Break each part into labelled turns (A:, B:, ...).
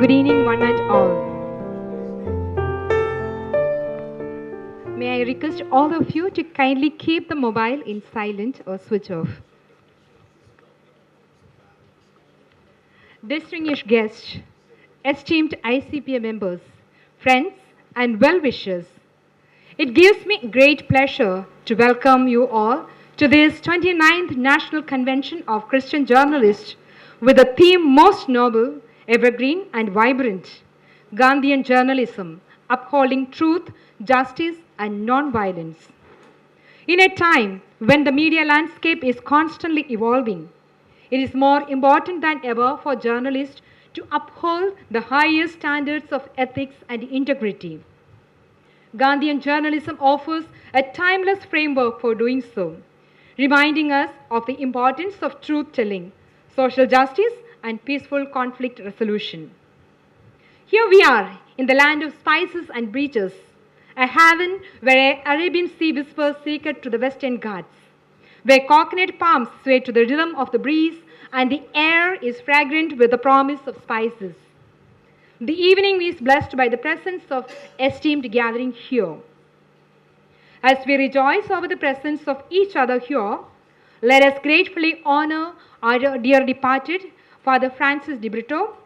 A: Good evening, one and all. May I request all of you to kindly keep the mobile in silent or switch off. Distinguished guests, esteemed ICPA members, friends, and well-wishers, it gives me great pleasure to welcome you all to this 29th National Convention of Christian Journalists with the theme Most Noble, Evergreen and Vibrant, Gandhian Journalism, Upholding Truth, Justice and Non-Violence. In a time when the media landscape is constantly evolving, it is more important than ever for journalists to uphold the highest standards of ethics and integrity. Gandhian journalism offers a timeless framework for doing so, reminding us of the importance of truth-telling, social justice, and peaceful conflict resolution. Here we are in the land of spices and breeches, a haven where Arabian sea whispers secret to the western Ghats, where coconut palms sway to the rhythm of the breeze and the air is fragrant with the promise of spices. The evening is blessed by the presence of esteemed gathering here. As we rejoice over the presence of each other here, let us gratefully honor our dear departed Father Francis de Brito,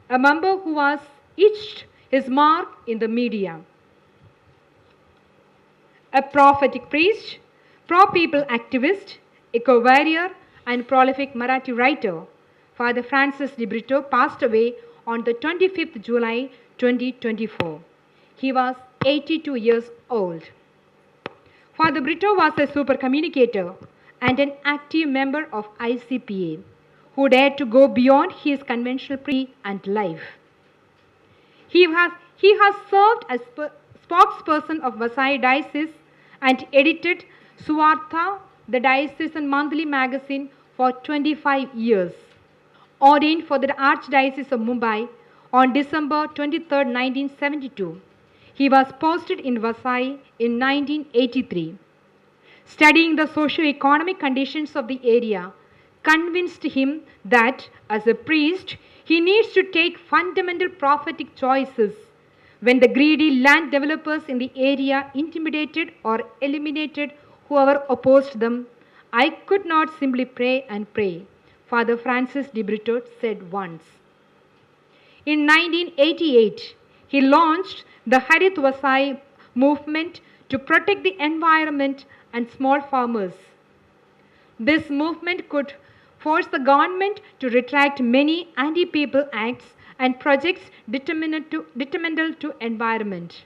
A: a member who has etched his mark in the media. A prophetic priest, pro-people activist, eco-warrior, and prolific Marathi writer, Father Francis de Brito passed away on the 25th July 2024. He was 82 years old. Father Brito was a super communicator and an active member of ICPA who dared to go beyond his conventional and life. He has served as spokesperson of Vasai Diocese and edited Suvartha, the diocesan monthly magazine, for 25 years. Ordained for the Archdiocese of Mumbai on December 23, 1972. He was posted in Vasai in 1983. Studying the socio-economic conditions of the area convinced him that as a priest, he needs to take fundamental prophetic choices when the greedy land developers in the area intimidated or eliminated whoever opposed them. I could not simply pray and pray, Father Francis de Brito said once. In 1988, he launched the Harit Vasai movement to protect the environment and small farmers. This movement could force the government to retract many anti-people acts and projects detrimental to environment.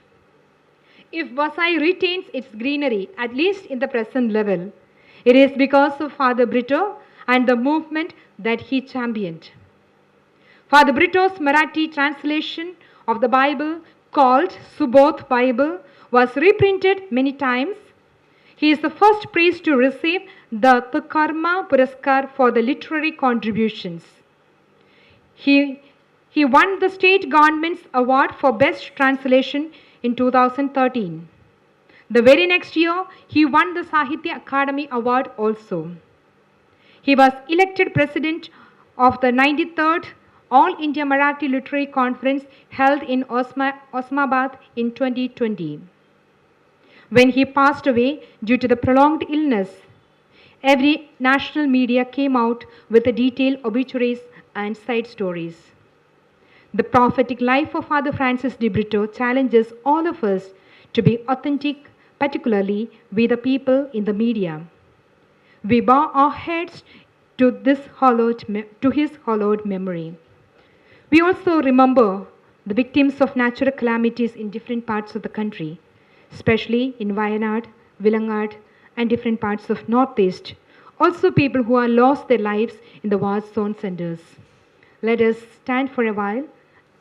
A: If Vasai retains its greenery, at least in the present level, it is because of Father Brito and the movement that he championed. Father Brito's Marathi translation of the Bible, called Subodh Bible, was reprinted many times. He is the first priest to receive the Karma Puraskar for the literary contributions. He won the state government's award for best translation in 2013. The very next year, he won the Sahitya Akademi Award also. He was elected president of the 93rd All India Marathi Literary Conference held in Osmabad in 2020. When he passed away due to the prolonged illness, every national media came out with the detailed obituaries and side stories. The prophetic life of Father Francis de Brito challenges all of us to be authentic, particularly we the people in the media. We bow our heads to his hallowed memory. We also remember the victims of natural calamities in different parts of the country, especially in Wayanad, Vilangad, and different parts of Northeast. Also people who have lost their lives in the war zone centers. Let us stand for a while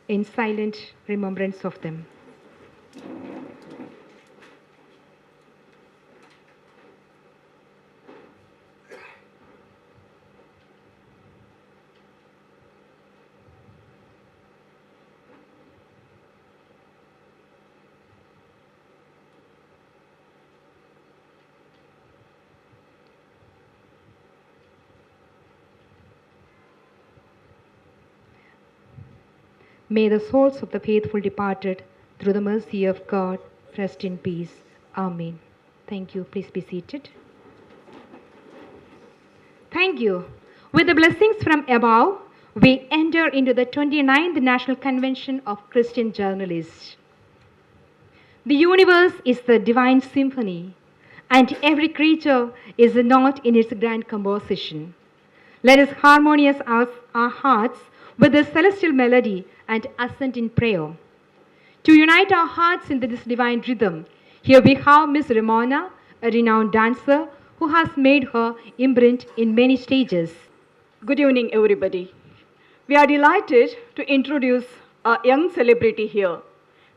A: in silent remembrance of them. May the souls of the faithful departed, through the mercy of God, rest in peace. Amen. Thank you. Please be seated. Thank you. With the blessings from above, we enter into the 29th National Convention of Christian Journalists. The universe is the divine symphony, and every creature is a note in its grand composition. Let us harmonize our hearts with the celestial melody and assent in prayer. To unite our hearts into this divine rhythm, here we have Miss Ramona, a renowned dancer who has made her imprint in many stages.
B: Good evening, everybody. We are delighted to introduce a young celebrity here.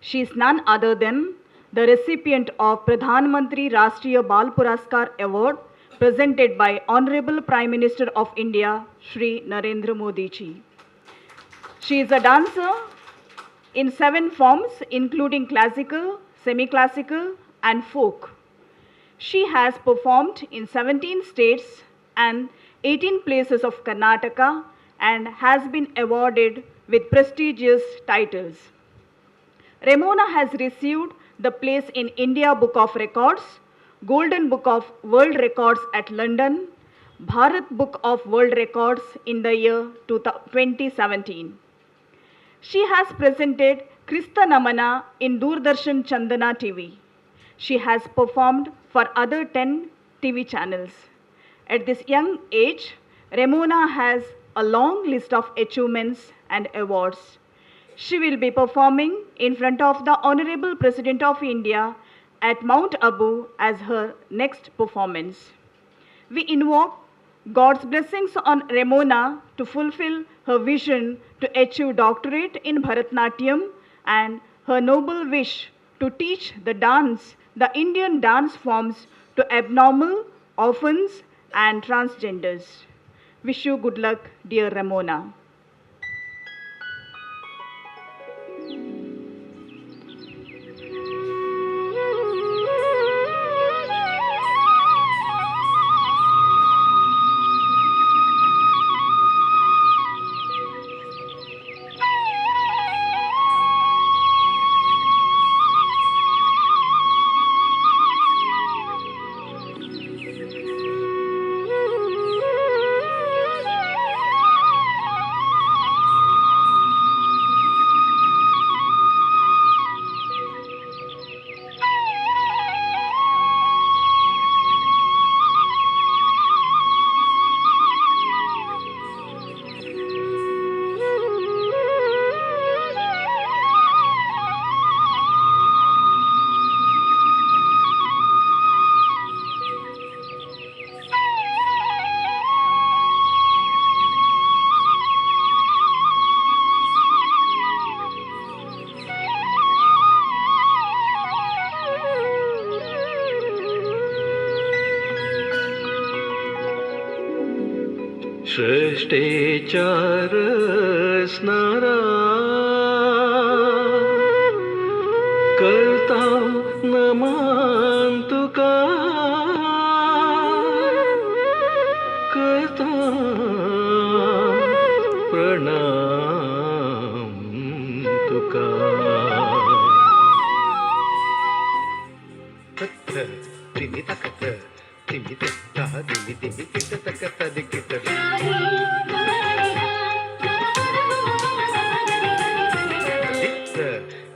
B: She is none other than the recipient of Pradhan Mantri Rashtriya Bal Puraskar Award presented by Honorable Prime Minister of India, Shri Narendra Modi ji. She is a dancer in 7 forms, including classical, semi-classical, and folk. She has performed in 17 states and 18 places of Karnataka and has been awarded with prestigious titles. Ramona has received the place in India Book of Records, Golden Book of World Records at London, Bharat Book of World Records in the year 2017. She has presented Krista Namana in Doordarshan Chandana TV. She has performed for other 10 TV channels. At this young age, Ramona has a long list of achievements and awards. She will be performing in front of the Honorable President of India at Mount Abu as her next performance. We invoke God's blessings on Ramona to fulfill her vision to achieve doctorate in Bharatnatyam and her noble wish to teach the Indian dance forms to abnormal, orphans and transgenders. Wish you good luck, dear Ramona.
C: सृष्टेचार स्नारा करता नमांतुका करता प्रणाम तुका तत्त तिमि तकत तिमि तत्ता तिमि तिमि कित तकत दिकित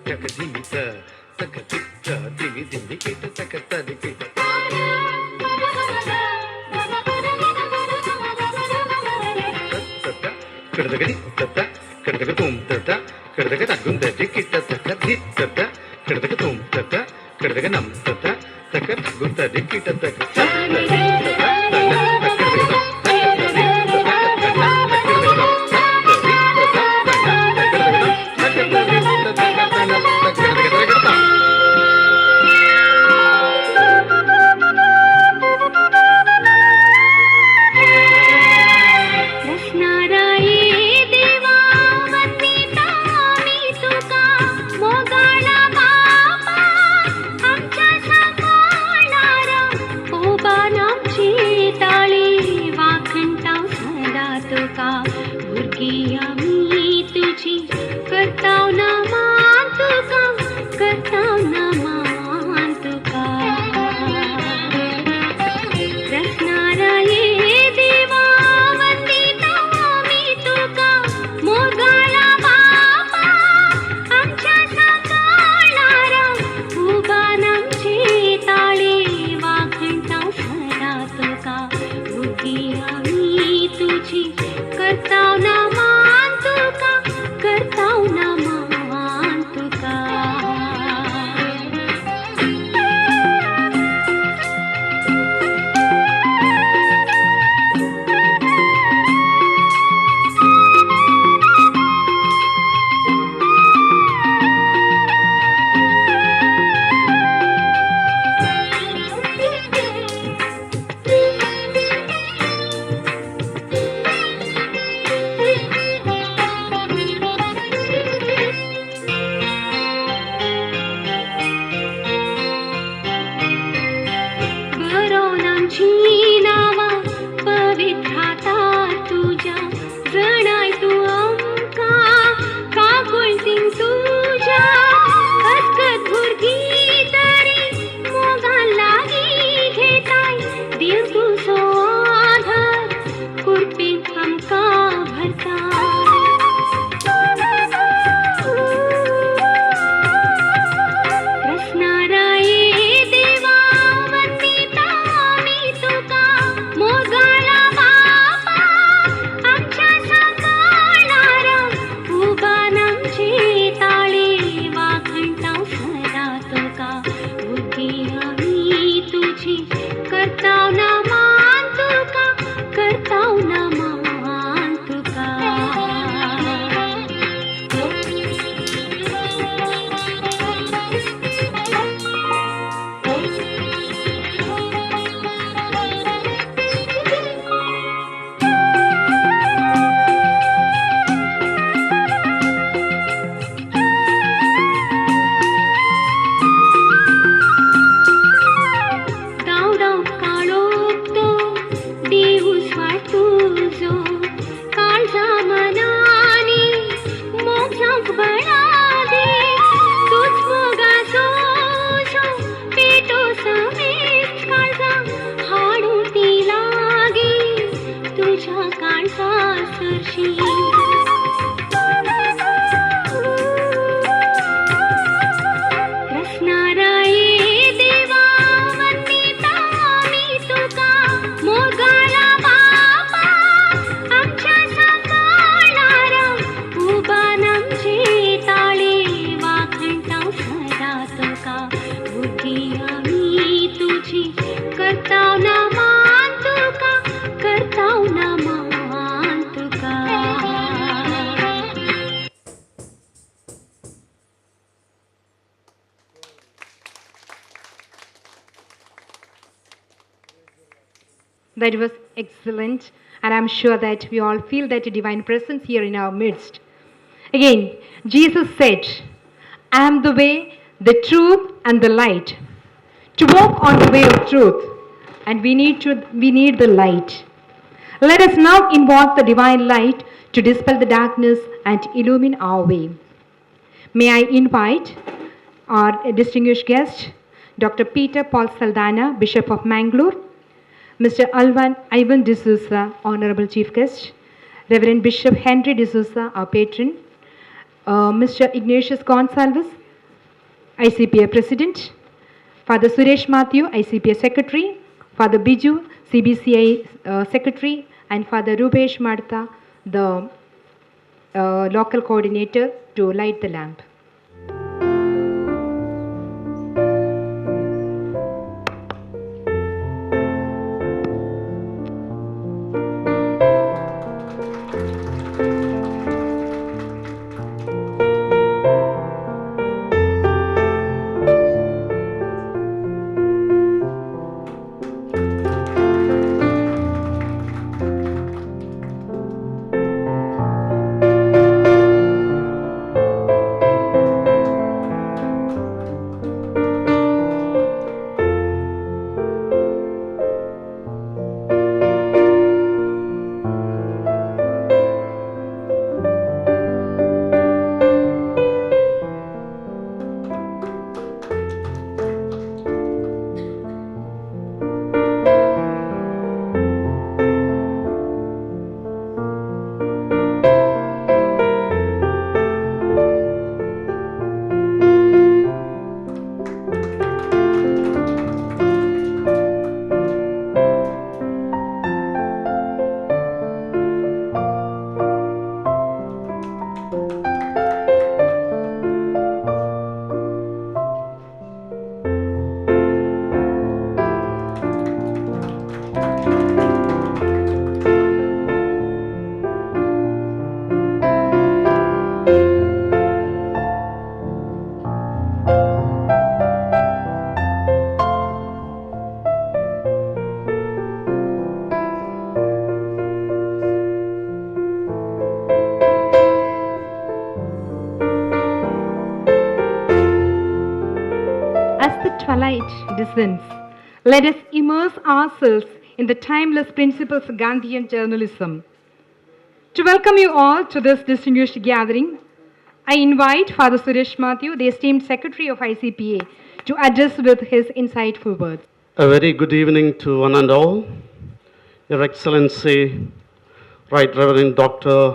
C: Takadimita, takadita, dimidimikita, takatadikita. Kadakaditata, kadakadatumtata, kadakadagundadikita, takaditata, kadakadatumtata, kadakadanamtata, takadagundadikita, takatadikita.
D: करता खुशी कृष्णाराये देवा वंदिता आम्ही तुका मोगाला बापा आमच्या सांभाळणारा उभा नमचे ताळे वाखणता सदा तुका बुद्धी आम्ही तुझी करताव ना मान तुका करताव ना मान तुका
A: That was excellent, and I'm sure that we all feel that divine presence here in our midst. Again, Jesus said, I am the way, the truth, and the light. To walk on the way of truth, and we need the light. Let us now invoke the divine light to dispel the darkness and illumine our way. May I invite our distinguished guest, Dr. Peter Paul Saldana, Bishop of Mangalore, Mr. Ivan D'Souza, Honorable Chief Guest, Reverend Bishop Henry D'Souza, our patron, Mr. Ignatius Gonsalves, ICPA President, Father Suresh Matthew, ICPA Secretary, Father Biju, CBCI Secretary, and Father Rubesh Martha, the local coordinator, to light the lamp. Twilight descends, let us immerse ourselves in the timeless principles of Gandhian journalism. To welcome you all to this distinguished gathering, I invite Father Suresh Matthew, the esteemed Secretary of ICPA, to address with his insightful words.
E: A very good evening to one and all. Your Excellency, Right Reverend Dr.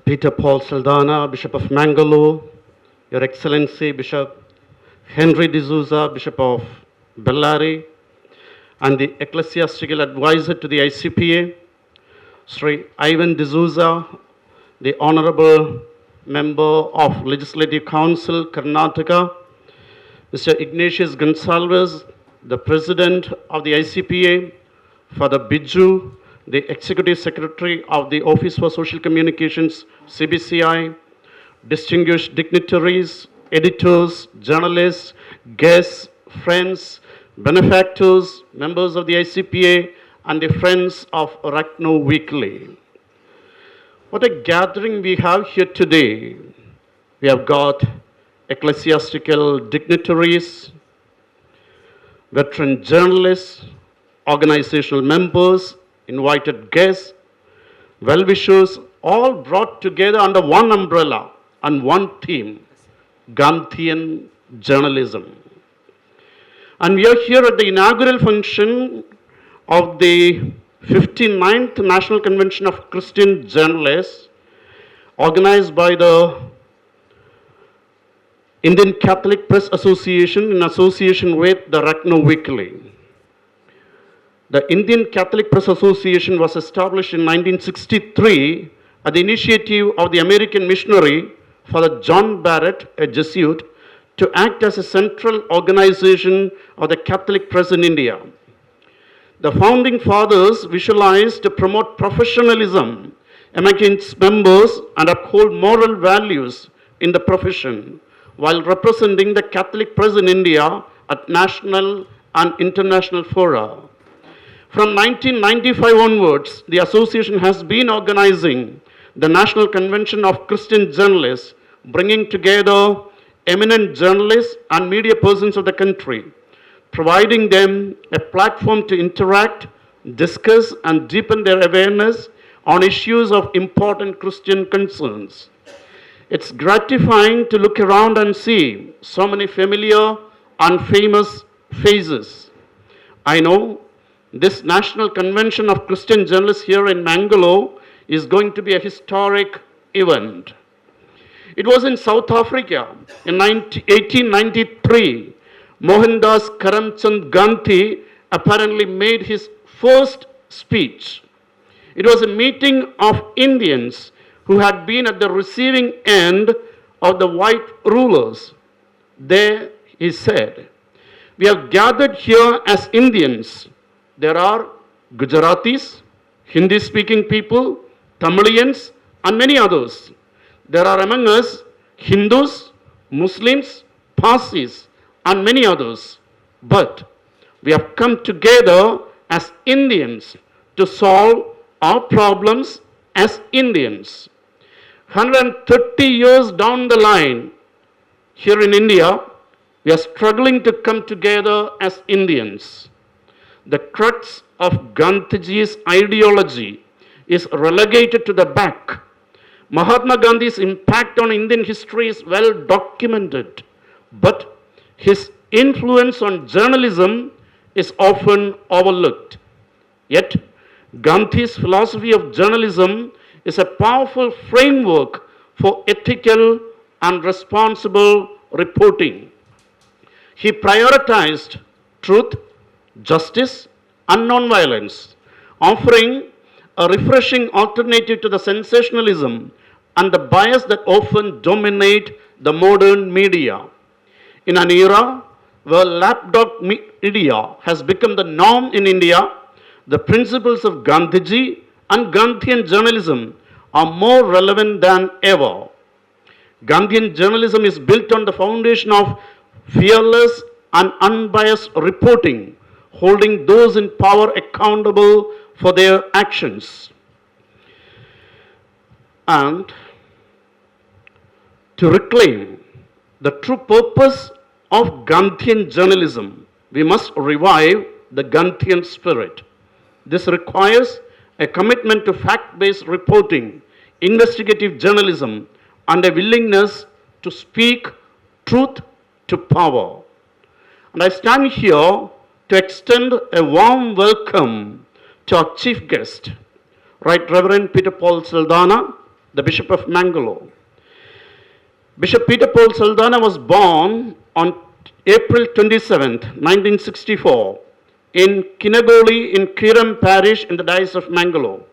E: Peter Paul Saldana, Bishop of Mangalore, Your Excellency Bishop Henry D'Souza, Bishop of Bellary, and the Ecclesiastical Advisor to the ICPA, Sri Ivan D'Souza, the Honorable Member of Legislative Council, Karnataka, Mr. Ignatius Gonsalves, the President of the ICPA, Father Biju, the Executive Secretary of the Office for Social Communications, CBCI, distinguished dignitaries, editors, journalists, guests, friends, benefactors, members of the ICPA, and the friends of RAKNNO Weekly. What a gathering we have here today. We have got ecclesiastical dignitaries, veteran journalists, organizational members, invited guests, well-wishers, all brought together under one umbrella and one theme, Gandhian journalism. And we are here at the inaugural function of the 59th National Convention of Christian Journalists, organized by the Indian Catholic Press Association in association with the RAKNNO Weekly. The Indian Catholic Press Association was established in 1963 at the initiative of the American missionary Father John Barrett, a Jesuit, to act as a central organization of the Catholic press in India. The founding fathers visualized to promote professionalism among its members and uphold moral values in the profession, while representing the Catholic press in India at national and international fora. From 1995 onwards, the association has been organizing the National Convention of Christian Journalists, bringing together eminent journalists and media persons of the country, providing them a platform to interact, discuss, and deepen their awareness on issues of important Christian concerns. It's gratifying to look around and see so many familiar and famous faces. I know this National Convention of Christian Journalists here in Mangalore is going to be a historic event. It was in South Africa in 1893. Mohandas Karamchand Gandhi apparently made his first speech. It was a meeting of Indians who had been at the receiving end of the white rulers. There he said, "We have gathered here as Indians. There are Gujaratis, Hindi-speaking people, Tamilians, and many others. There are among us Hindus, Muslims, Parsis, and many others. But we have come together as Indians to solve our problems as Indians." 130 years down the line, here in India, we are struggling to come together as Indians. The crux of Gandhiji's ideology is relegated to the back. Mahatma Gandhi's impact on Indian history is well documented, but his influence on journalism is often overlooked. Yet, Gandhi's philosophy of journalism is a powerful framework for ethical and responsible reporting. He prioritized truth, justice, and nonviolence, offering a refreshing alternative to the sensationalism and the bias that often dominate the modern media. In an era where lapdog media has become the norm in India, the principles of Gandhiji and Gandhian journalism are more relevant than ever. Gandhian journalism is built on the foundation of fearless and unbiased reporting, holding those in power accountable for their actions. And to reclaim the true purpose of Gandhian journalism, we must revive the Gandhian spirit. This requires a commitment to fact-based reporting, investigative journalism, and a willingness to speak truth to power. And I stand here to extend a warm welcome to our chief guest, Right Reverend Peter Paul Saldana, the Bishop of Mangalore. Bishop Peter Paul Saldana was born on April 27, 1964, in Kinagoli in Kiram Parish in the Diocese of Mangalore.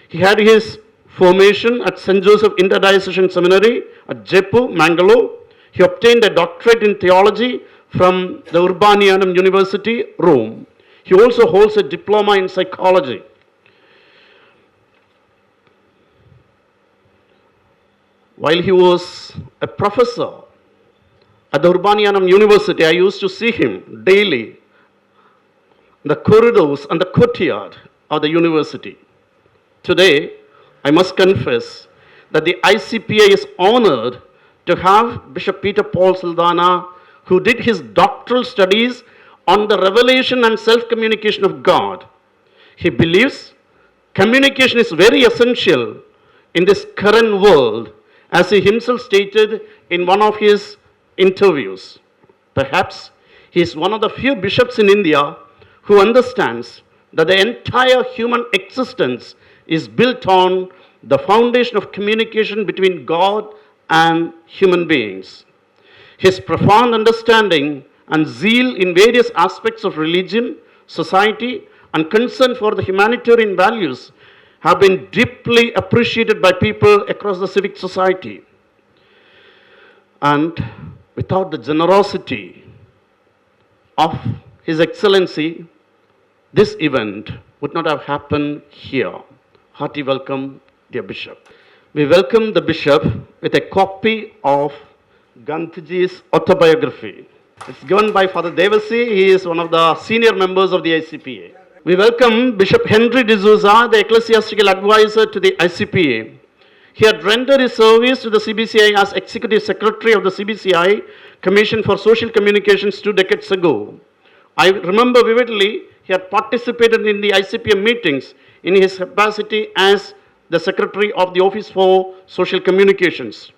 E: He had his formation at St. Joseph Interdiocesan Seminary at Jaipur, Mangalore. He obtained a doctorate in theology from the Urbanianum University, Rome. He also holds a diploma in psychology. While he was a professor at the Urbanianum University, I used to see him daily in the corridors and the courtyard of the university. Today, I must confess that the ICPA is honored to have Bishop Peter Paul Saldana, who did his doctoral studies on the revelation and self-communication of God. He believes communication is very essential in this current world, as he himself stated in one of his interviews. Perhaps he is one of the few bishops in India who understands that the entire human existence is built on the foundation of communication between God and human beings. His profound understanding and zeal in various aspects of religion, society, and concern for the humanitarian values have been deeply appreciated by people across the civic society. And without the generosity of His Excellency, this event would not have happened here. Hearty welcome, dear Bishop. We welcome the Bishop with a copy of Gandhiji's autobiography. It's given by Father Diocese. He is one of the senior members of the ICPA. We welcome Bishop Henry D'Souza, the ecclesiastical advisor to the ICPA. He had rendered his service to the CBCI as Executive Secretary of the CBCI Commission for Social Communications 2 decades ago. I remember vividly he had participated in the ICPA meetings in his capacity as the Secretary of the Office for Social Communications.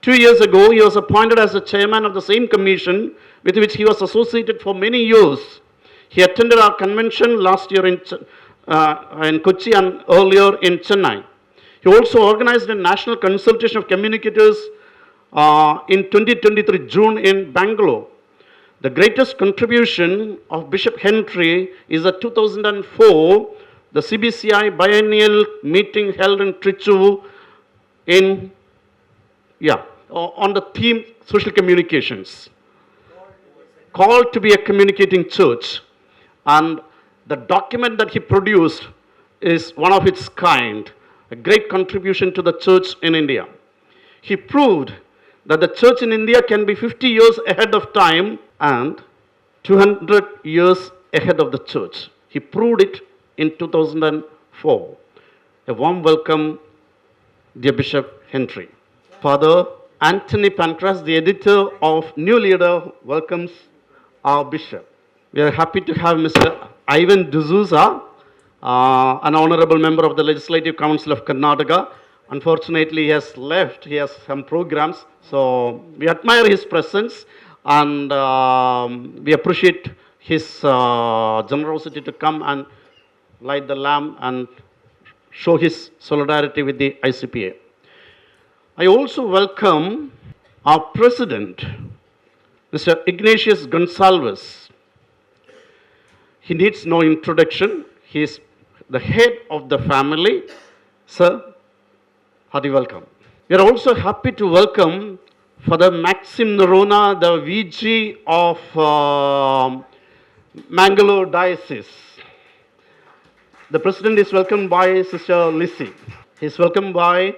E: 2 years ago, he was appointed as the chairman of the same commission with which he was associated for many years. He attended our convention last year in Kochi and earlier in Chennai. He also organized a national consultation of communicators in 2023 June in Bangalore. The greatest contribution of Bishop Henry is the 2004 the CBCI biennial meeting held in Trichy on the theme social communications, called to be a communicating church. And the document that he produced is one of its kind, a great contribution to the church in India. He proved that the church in India can be 50 years ahead of time and 200 years ahead of the church. He proved it in 2004. A warm welcome, dear Bishop Henry. Father Anthony Pancras, the editor of New Leader, welcomes our bishop. We are happy to have Mr. Ivan D'Souza, an honorable member of the Legislative Council of Karnataka. Unfortunately, he has left. He has some programs. So we admire his presence and we appreciate his generosity to come and light the lamp and show his solidarity with the ICPA. I also welcome our president, Mr. Ignatius Gonsalves. He needs no introduction. He is the head of the family. Sir, hearty welcome. We are also happy to welcome Father Maxim Nerona, the VG of Mangalore Diocese. The president is welcomed by Sister Lissy. He is welcomed by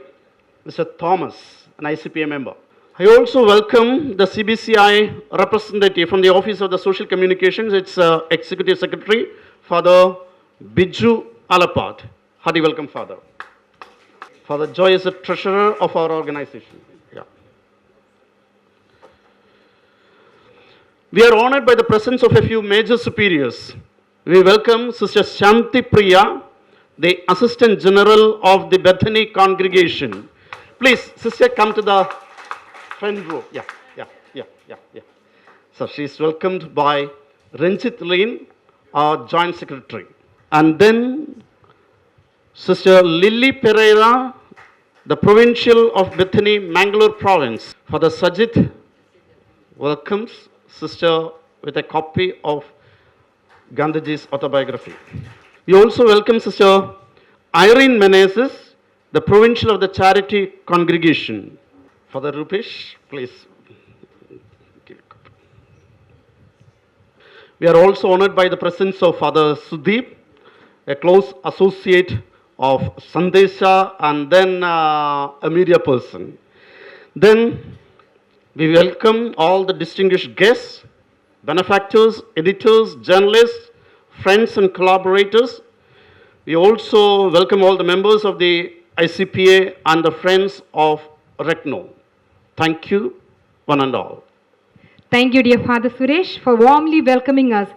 E: Mr. Thomas, an ICPA member. I also welcome the CBCI representative from the Office of the Social Communications, its Executive Secretary, Father Biju Alapat. Hearty welcome, Father. Father Joy is the treasurer of our organization. Yeah. We are honored by the presence of a few major superiors. We welcome Sister Shanti Priya, the Assistant General of the Bethany Congregation. Please, sister, come to the front row. Yeah. So she is welcomed by Ranjit Lin, our Joint Secretary. And then Sister Lily Pereira, the Provincial of Bethany, Mangalore Province. Father Sajid welcomes sister with a copy of Gandhiji's autobiography. We also welcome Sister Irene Menezes, the Provincial of the Charity Congregation. Father Rupesh, please. We are also honored by the presence of Father Sudeep, a close associate of Sandesha and then a media person. Then we welcome all the distinguished guests, benefactors, editors, journalists, friends and collaborators. We also welcome all the members of the ICPA and the friends of RAKNNO. Thank you, one and all.
A: Thank you, dear Father Suresh, for warmly welcoming us.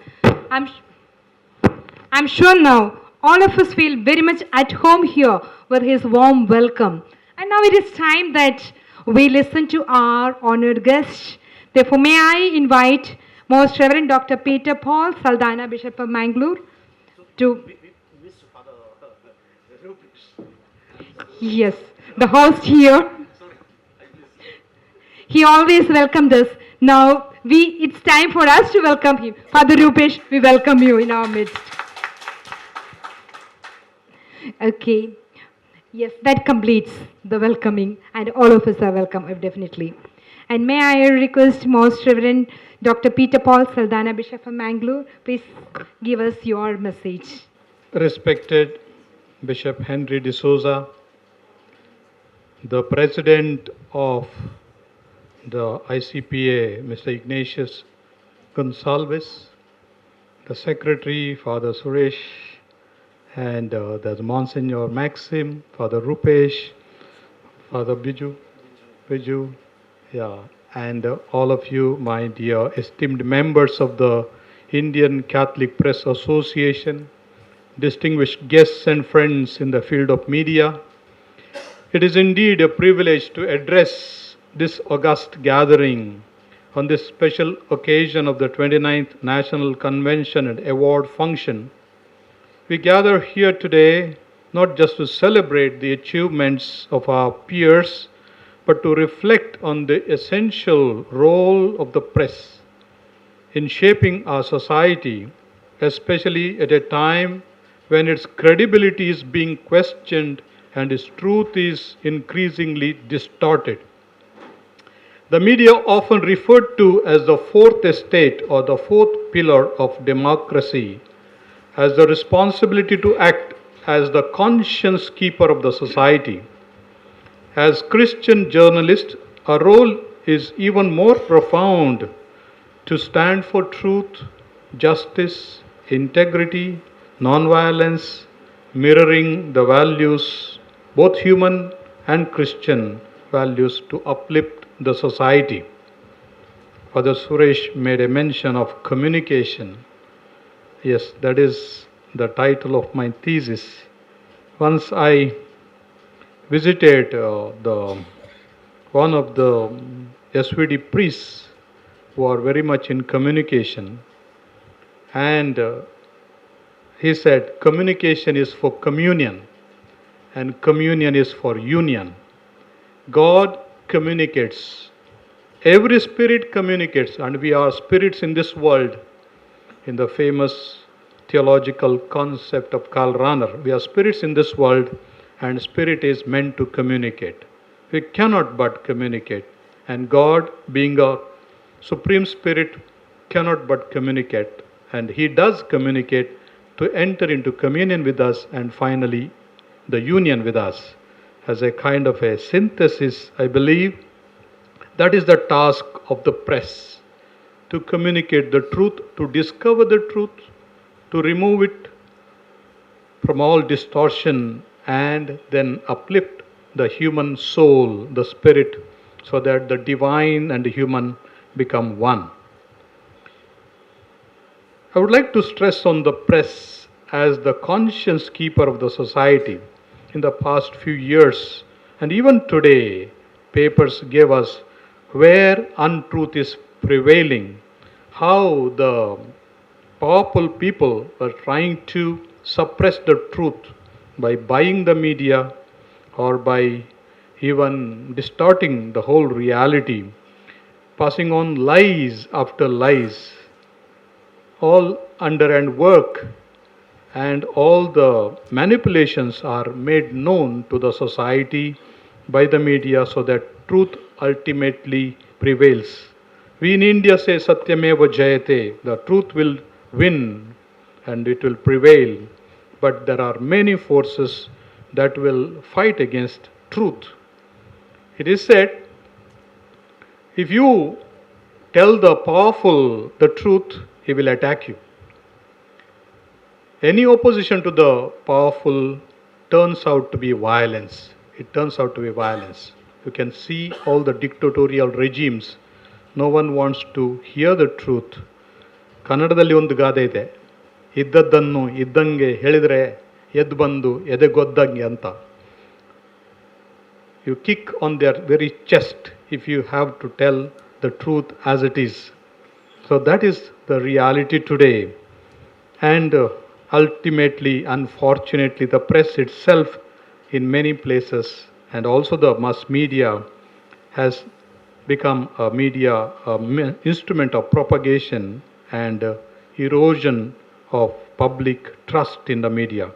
A: I'm sure now all of us feel very much at home here with his warm welcome. And now it is time that we listen to our honored guest. Therefore, may I invite Most Reverend Dr. Peter Paul Saldana, Bishop of Mangalore, to... Yes, the host here. He always welcomed us. Now, it's time for us to welcome him. Father Rupesh, we welcome you in our midst. Okay. Yes, that completes the welcoming, and all of us are welcome, definitely. And may I request Most Reverend Dr. Peter Paul Saldana, Bishop of Mangalore, please give us your message.
F: Respected Bishop Henry D'Souza, the President of the ICPA, Mr. Ignatius Gonsalves, the Secretary, Father Suresh, and there's Monsignor Maxim, Father Rupesh, Father Biju, yeah, and all of you, my dear esteemed members of the Indian Catholic Press Association, distinguished guests and friends in the field of media. It is indeed a privilege to address this august gathering on this special occasion of the 29th National Convention and Award Function. We gather here today not just to celebrate the achievements of our peers, but to reflect on the essential role of the press in shaping our society, especially at a time when its credibility is being questioned and its truth is increasingly distorted. The media, often referred to as the fourth estate or the fourth pillar of democracy, has the responsibility to act as the conscience keeper of the society. As Christian journalists, our role is even more profound: to stand for truth, justice, integrity, non-violence, mirroring the values, both human and Christian values, to uplift the society. Father Suresh made a mention of communication. Yes, that is the title of my thesis. Once I visited one of the SVD priests who are very much in communication, and he said, communication is for communion and communion is for union. God communicates. Every spirit communicates, and we are spirits in this world. In the famous theological concept of Karl Rahner, we are spirits in this world, and spirit is meant to communicate. We cannot but communicate, and God, being a supreme spirit, cannot but communicate, and He does communicate to enter into communion with us and finally the union with us. As a kind of a synthesis, I believe that is the task of the press: to communicate the truth, to discover the truth, to remove it from all distortion, and then uplift the human soul, the spirit, so that the divine and the human become one. I would like to stress on the press as the conscience keeper of the society. In the past few years, and even today, papers gave us where untruth is prevailing, how the powerful people are trying to suppress the truth by buying the media or by even distorting the whole reality, passing on lies after lies, all under and work, and all the manipulations are made known to the society by the media so that truth ultimately prevails. We in India say Satyameva Jayate, the truth will win and it will prevail. But there are many forces that will fight against truth. It is said, if you tell the powerful the truth, he will attack you. Any opposition to the powerful turns out to be violence. It turns out to be violence. You can see all the dictatorial regimes. No one wants to hear the truth. ಕನ್ನಡದಲ್ಲಿ ಒಂದು ಗಾದೆ ಇದೆ, ಇದ್ದದ್ದನ್ನು ಇದ್ದಂಗೆ ಹೇಳಿದರೆ ಎದ್ದು ಬಂದು ಎದೆಗೊದ್ದಂಗೆ ಅಂತ. You kick on their very chest if you have to tell the truth as it is. So that is the reality today. And ultimately, unfortunately, the press itself in many places and also the mass media has become a media instrument of propagation and erosion of public trust in the media.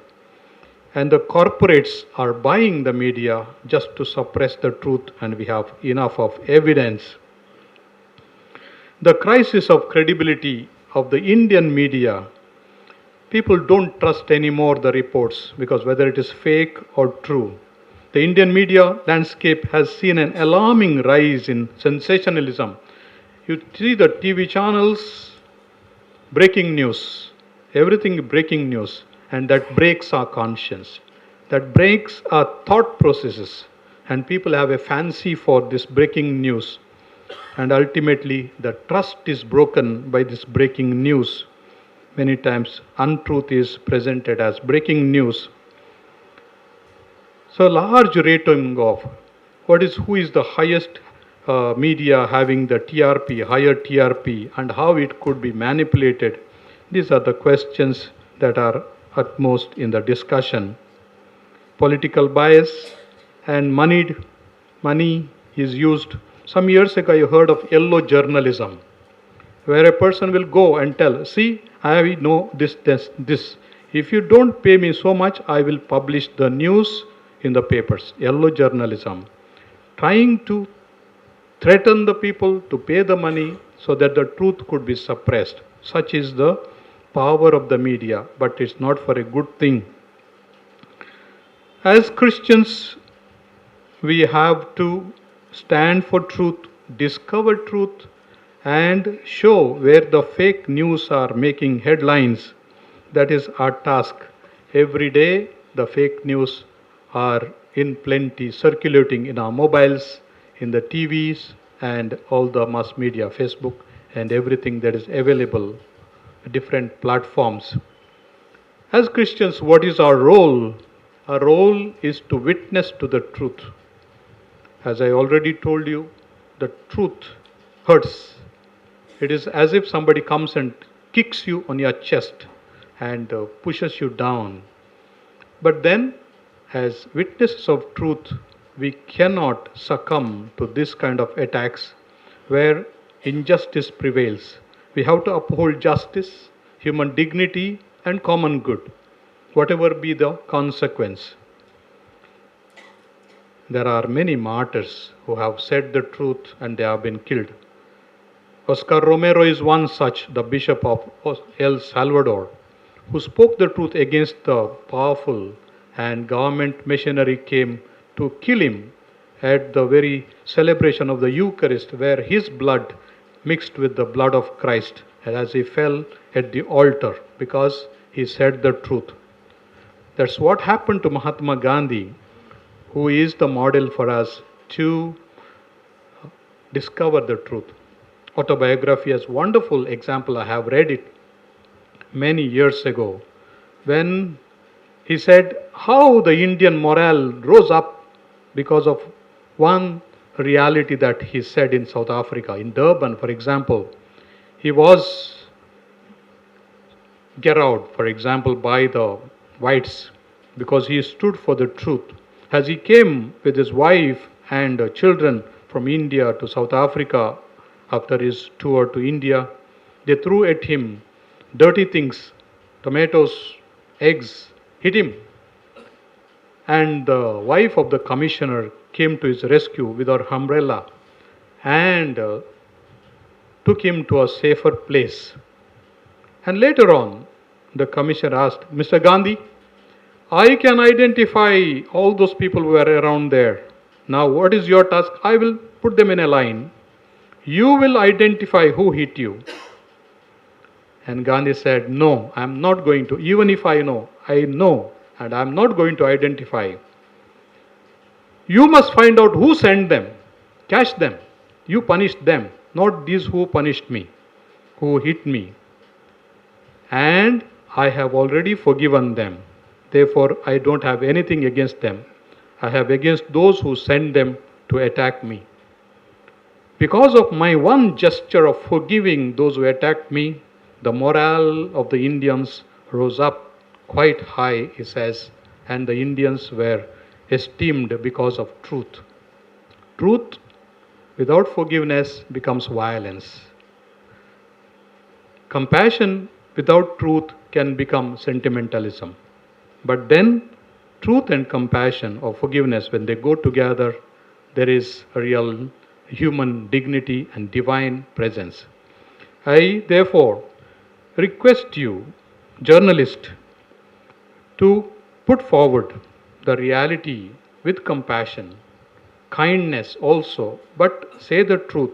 F: And the corporates are buying the media just to suppress the truth, and we have enough of evidence. The crisis of credibility of the Indian media, people don't trust anymore the reports because whether it is fake or true. The Indian media landscape has seen an alarming rise in sensationalism. You see the TV channels, breaking news, everything breaking news, and that breaks our conscience, that breaks our thought processes, and people have a fancy for this breaking news. And ultimately, the trust is broken by this breaking news. Many times, untruth is presented as breaking news. So, large rating of who is the highest media having the TRP, higher TRP, and how it could be manipulated. These are the questions that are utmost in the discussion. Political bias and money is used. Some years ago, I heard of yellow journalism, where a person will go and tell, see, I know this. If you don't pay me so much, I will publish the news in the papers. Yellow journalism. Trying to threaten the people to pay the money so that the truth could be suppressed. Such is the power of the media, but it's not for a good thing. As Christians, we have to stand for truth, discover truth, and show where the fake news are making headlines. That is our task. Every day, the fake news are in plenty circulating in our mobiles, in the TVs, and all the mass media, Facebook, and everything that is available, different platforms. As Christians, what is our role? Our role is to witness to the truth. As I already told you, the truth hurts. It is as if somebody comes and kicks you on your chest and pushes you down. But then, as witnesses of truth, we cannot succumb to this kind of attacks where injustice prevails. We have to uphold justice, human dignity, and common good, whatever be the consequence. There are many martyrs who have said the truth and they have been killed. Oscar Romero is one such, the Bishop of El Salvador, who spoke the truth against the powerful, and government machinery came to kill him at the very celebration of the Eucharist, where his blood mixed with the blood of Christ, and as he fell at the altar because he said the truth. That's what happened to Mahatma Gandhi, who is the model for us to discover the truth. Autobiography is a wonderful example. I have read it many years ago when he said how the Indian morale rose up because of one reality that he said in South Africa. In Durban, for example, he was geared, for example, by the whites because he stood for the truth. As he came with his wife and children from India to South Africa after his tour to India, they threw at him dirty things, tomatoes, eggs, hit him. And the wife of the commissioner came to his rescue with her umbrella and took him to a safer place. And later on, the commissioner asked, Mr. Gandhi, I can identify all those people who are around there. Now, what is your task? I will put them in a line. You will identify who hit you. And Gandhi said, no, I am not going to. Even if I know, and I am not going to identify. You must find out who sent them. Catch them. You punished them, not these who punished me, who hit me. And I have already forgiven them. Therefore, I don't have anything against them. I have against those who sent them to attack me. Because of my one gesture of forgiving those who attacked me, the morale of the Indians rose up quite high, he says, and the Indians were esteemed because of truth. Truth without forgiveness becomes violence. Compassion without truth can become sentimentalism. But then, truth and compassion or forgiveness, when they go together, there is a real human dignity and divine presence. I therefore request you, journalist, to put forward the reality with compassion, kindness also, but say the truth,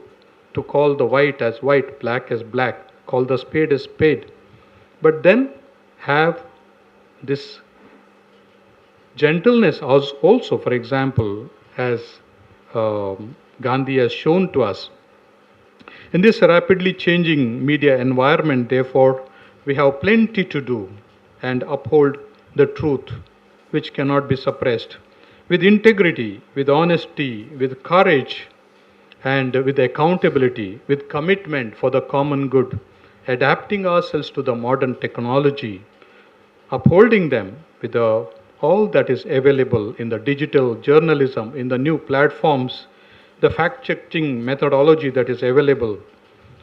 F: to call the white as white, black as black, call the spade as spade, but then have this gentleness also, for example, as Gandhi has shown to us. In this rapidly changing media environment, therefore, we have plenty to do and uphold the truth which cannot be suppressed with integrity, with honesty, with courage, and with accountability, with commitment for the common good, adapting ourselves to the modern technology, upholding them with all that is available in the digital journalism, in the new platforms, the fact-checking methodology that is available.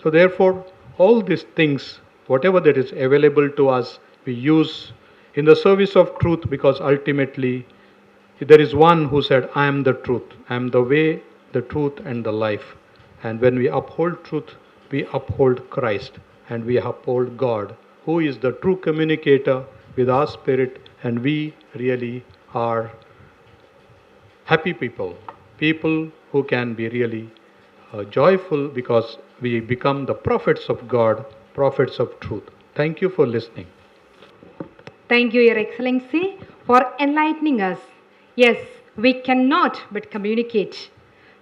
F: So therefore, all these things, whatever that is available to us, we use in the service of truth, because ultimately there is one who said, I am the truth, I am the way, the truth and the life. And when we uphold truth, we uphold Christ and we uphold God, who is the true communicator with our spirit, and we really are happy people, people who can be really joyful because we become the prophets of God, prophets of truth. Thank you for listening.
A: Thank you, Your Excellency, for enlightening us. Yes, we cannot but communicate.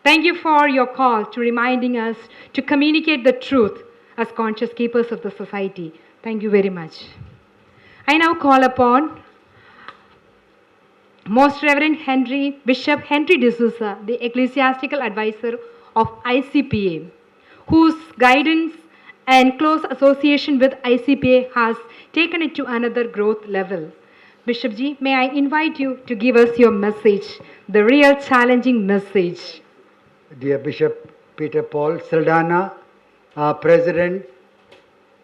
A: Thank you for your call to reminding us to communicate the truth as conscious keepers of the society. Thank you very much. I now call upon Most Reverend Bishop Henry D'Souza, the Ecclesiastical Advisor of ICPA, whose guidance and close association with ICPA has taken it to another growth level. Bishop Ji, may I invite you to give us your message, the real challenging message.
G: Dear Bishop Peter Paul Saldana, our President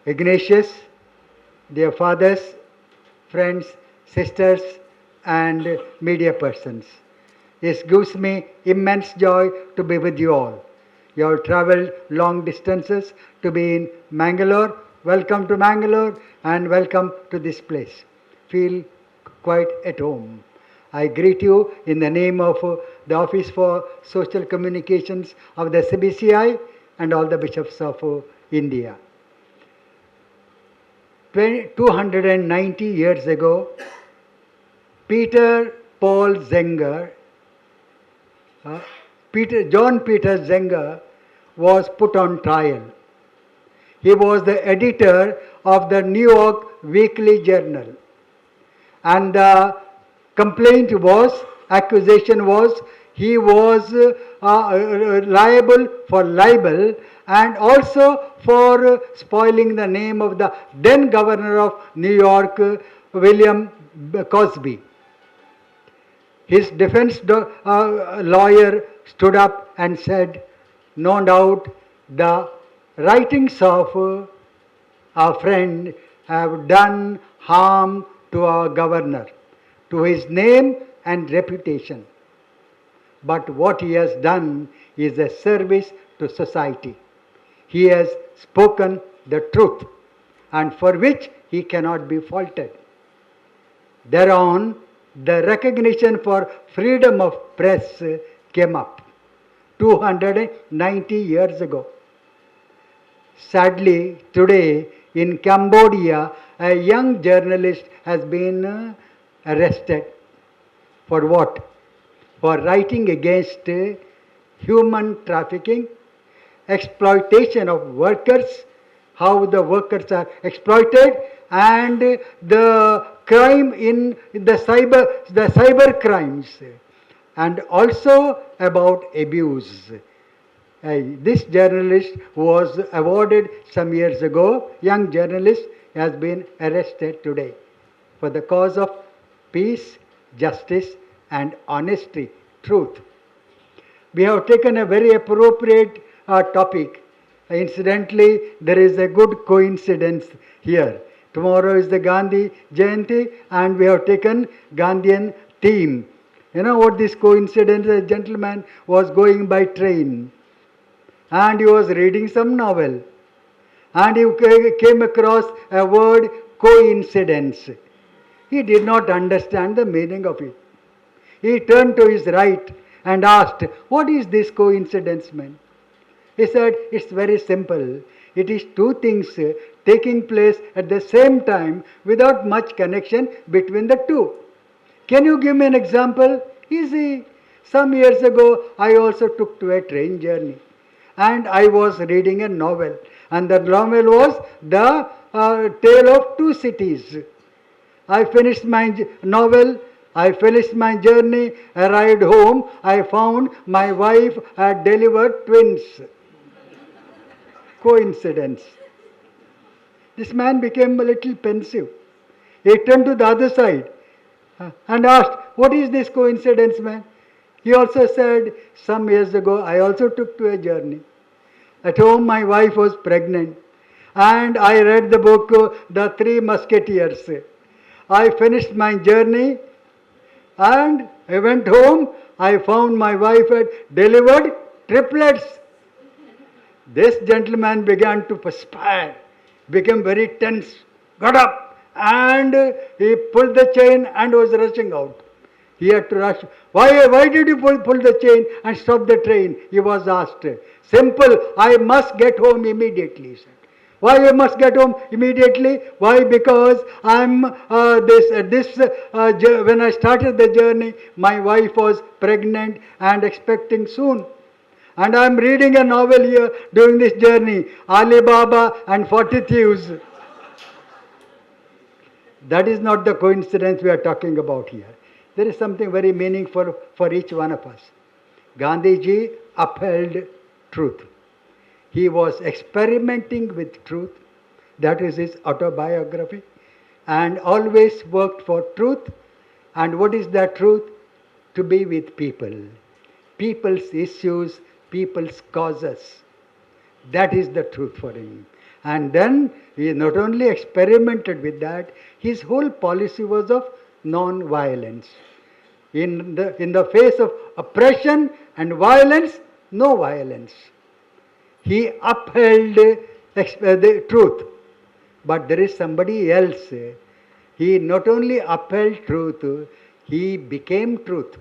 G: Ignatius, dear fathers, friends, sisters, and media persons. It gives me immense joy to be with you all. You have traveled long distances to be in Mangalore. Welcome to Mangalore and welcome to this place. Feel quite at home. I greet you in the name of the Office for Social Communications of the CBCI and all the bishops of India. 290 years ago, Peter Paul Zenger, John Peter Zenger was put on trial. He was the editor of the New York Weekly Journal. And the accusation was, he was liable for libel and also for spoiling the name of the then governor of New York, William Cosby. His defense lawyer stood up and said, no doubt the writings of our friend have done harm to our governor, to his name and reputation. But what he has done is a service to society. He has spoken the truth, and for which he cannot be faulted. Thereon, the recognition for freedom of press came up 290 years ago. Sadly, today in Cambodia, a young journalist has been arrested. For what? For writing against human trafficking, exploitation of workers, how the workers are exploited, and the crime in the cyber crimes, and also about abuse. This journalist was awarded some years ago, young journalist, has been arrested today. for the cause of peace, justice, and honesty, truth. We have taken a very appropriate topic. Incidentally, there is a good coincidence here. Tomorrow is the Gandhi Jayanti, and we have taken Gandhian theme. You know what this coincidence? A gentleman was going by train, and he was reading some novel, and he came across a word, coincidence. He did not understand the meaning of it. He turned to his right and asked, "What is this coincidence, man?" He said, "It's very simple. It is two things taking place at the same time without much connection between the two." Can you give me an example? Easy. Some years ago, I also took to a train journey, and I was reading a novel, and the novel was the Tale of Two Cities. I finished my novel, I finished my journey, arrived home, I found my wife had delivered twins. Coincidence. This man became a little pensive. He turned to the other side and asked, "What is this coincidence, man?" He also said, "Some years ago, I also took to a journey. At home, my wife was pregnant, and I read the book, The Three Musketeers. I finished my journey, and I went home. I found my wife had delivered triplets." This gentleman began to perspire, became very tense, got up, and he pulled the chain and was rushing out. He had to rush. Why did you pull the chain and stop the train?" he was asked. "Simple, I must get home immediately," he said. "Why you must get home immediately?" "Why? Because when I started the journey, my wife was pregnant and expecting soon. And I am reading a novel here during this journey, Alibaba and 40 Thieves." That is not the coincidence we are talking about here. There is something very meaningful for each one of us. Gandhiji upheld truth. He was experimenting with truth. That is his autobiography. And always worked for truth. And what is that truth? To be with people. People's issues, people's causes. That is the truth for him. And then he not only experimented with that, his whole policy was of non-violence. In the face of oppression and violence, no violence. He upheld the truth. But there is somebody else. He not only upheld truth, he became truth.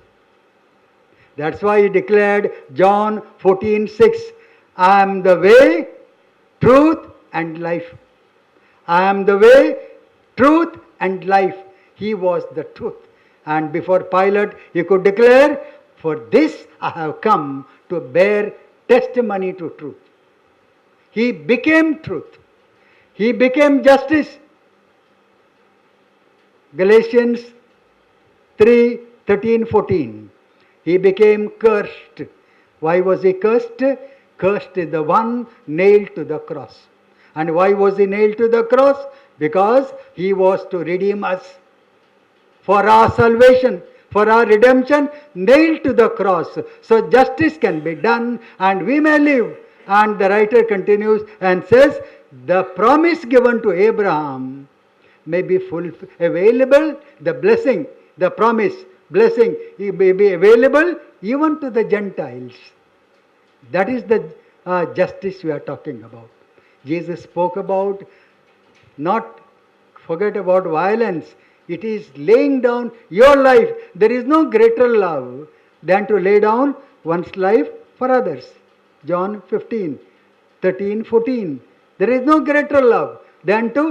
G: That's why he declared John 14:6, "I am the way, truth, and life." I am the way, truth, and life. He was the truth. And before Pilate, he could declare, "For this I have come to bear testimony to truth." He became truth. He became justice. Galatians 3:13-14. He became cursed. Why was he cursed? Cursed is the one nailed to the cross. And why was he nailed to the cross? Because he was to redeem us. For our salvation, for our redemption, nailed to the cross. So justice can be done and we may live. And the writer continues and says, the promise given to Abraham may be available, the blessing, the promise, blessing, it may be available even to the Gentiles. That is the justice we are talking about. Jesus spoke about not forget about violence. It is laying down your life. There is no greater love than to lay down one's life for others. John 15:13-14. There is no greater love than to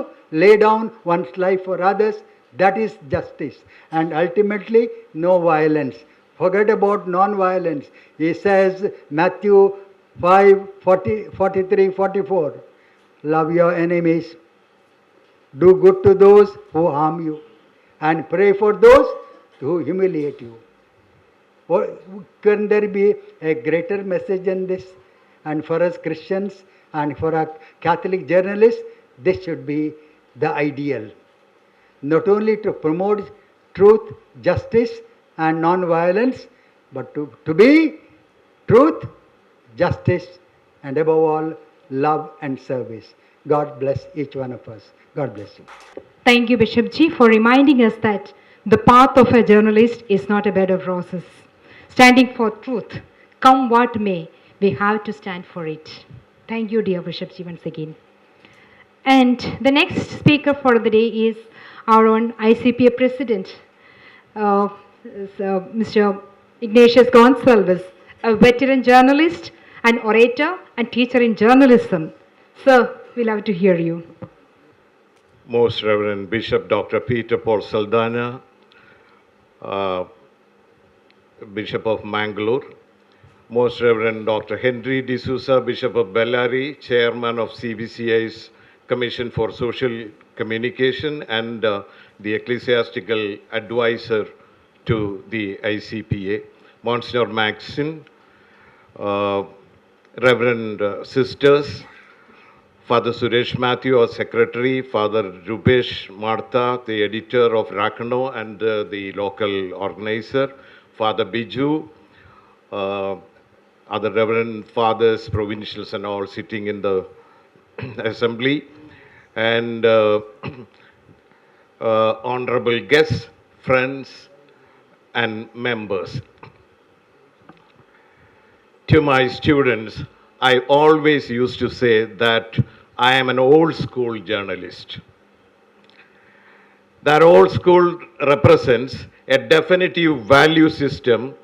G: lay down one's life for others. That is justice. And ultimately, no violence. Forget about non-violence. He says, Matthew 5:43-44. Love your enemies. Do good to those who harm you. And pray for those who humiliate you. Can there be a greater message than this? And for us Christians and for our Catholic journalists, this should be the ideal. not only to promote truth, justice, and non-violence, but to be truth, justice, and above all, love and service. God bless each one of us. God bless you.
A: Thank you, Bishop Ji, for reminding us that the path of a journalist is not a bed of roses. Standing for truth, come what may, we have to stand for it. Thank you, dear Bishop Ji, once again. And the next speaker for the day is our own ICPA President, Mr. Ignatius Gonsalves, a veteran journalist, an orator, and teacher in journalism. Sir, we love to hear you.
H: Most Reverend Bishop Dr. Peter Paul Saldana, Bishop of Mangalore, Most Reverend Dr. Henry D'Souza, Bishop of Bellary, Chairman of CBCI's Commission for Social Communication and the Ecclesiastical Advisor to the ICPA, Monsignor Maxine, Reverend Sisters, Father Suresh Matthew, our Secretary, Father Rupesh Martha, the editor of RAKNNO and the local organizer, Father Biju, other Reverend Fathers, provincials and all sitting in the assembly, and honorable guests, friends, and members. To my students, I always used to say that I am an old school journalist. That old school represents a definitive value system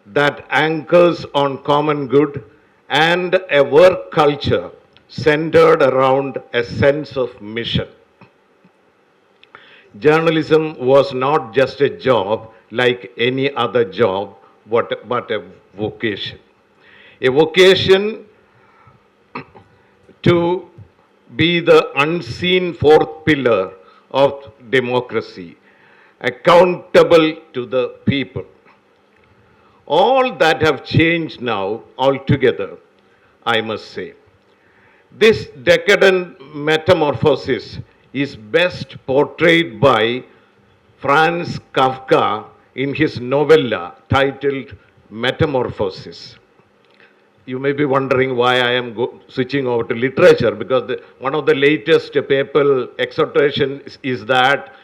H: that anchors on common good and a work culture centered around a sense of mission. Journalism was not just a job like any other job, but a vocation. A vocation to be the unseen fourth pillar of democracy, accountable to the people. All that have changed now altogether, I must say. This decadent metamorphosis is best portrayed by Franz Kafka in his novella titled Metamorphosis. You may be wondering why I am switching over to literature, because one of the latest papal exhortations is that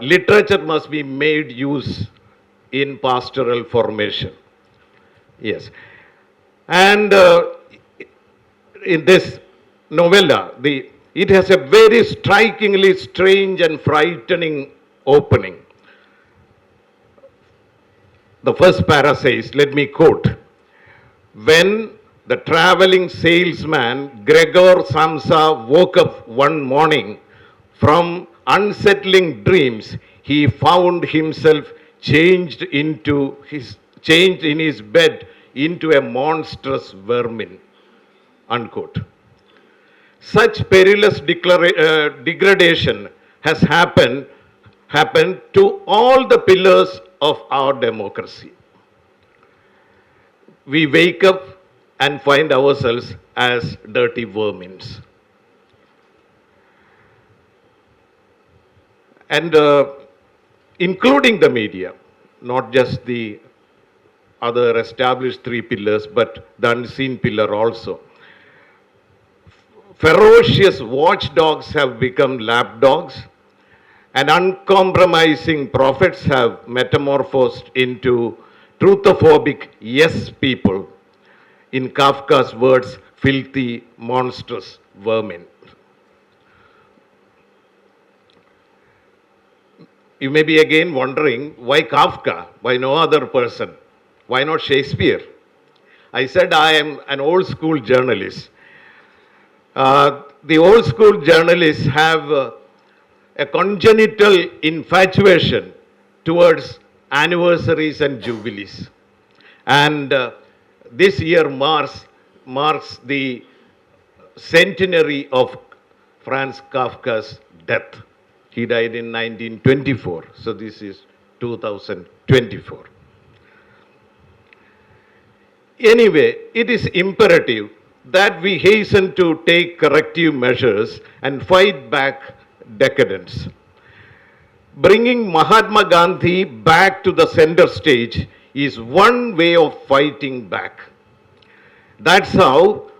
H: literature must be made use in pastoral formation. Yes. And in this novella, it has a very strikingly strange and frightening opening. The first para says, let me quote, "When the traveling salesman Gregor Samsa woke up one morning from unsettling dreams, he found himself changed in his bed into a monstrous vermin." Unquote. Such perilous degradation has happened to all the pillars of our democracy. We wake up and find ourselves as dirty vermins. And including the media, not just the other established three pillars, but the unseen pillar also. Ferocious watchdogs have become lapdogs, and uncompromising prophets have metamorphosed into truthophobic yes people, in Kafka's words, filthy, monstrous vermin. You may be again wondering, why Kafka? Why no other person? Why not Shakespeare? I said I am an old school journalist. The old school journalists have a congenital infatuation towards anniversaries and jubilees. And this year marks the centenary of Franz Kafka's death. He died in 1924, so this is 2024. Anyway, it is imperative that we hasten to take corrective measures and fight back decadence. bringing Mahatma Gandhi back to the center stage is one way of fighting back. That's how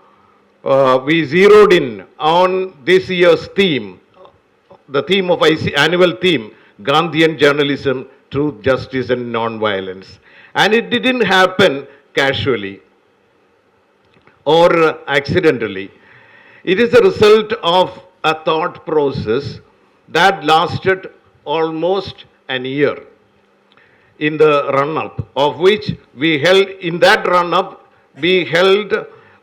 H: we zeroed in on this year's theme, the theme of annual theme, Gandhian journalism, truth, justice and non-violence. And it didn't happen casually or accidentally. It is a result of a thought process that lasted almost an year in the run-up, of which we held, in that run-up, we held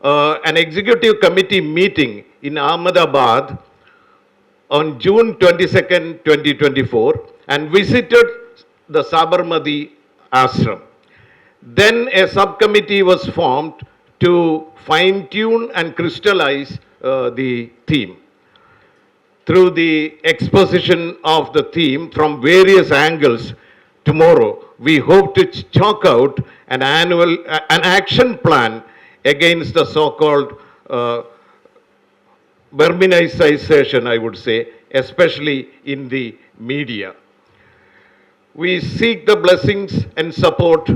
H: an executive committee meeting in Ahmedabad on June 22nd, 2024, and visited the Sabarmati ashram. Then a subcommittee was formed to fine-tune and crystallize the theme. Through the exposition of the theme from various angles, tomorrow we hope to chalk out an action plan against the so-called Burmanization, I would say, especially in the media. We seek the blessings and support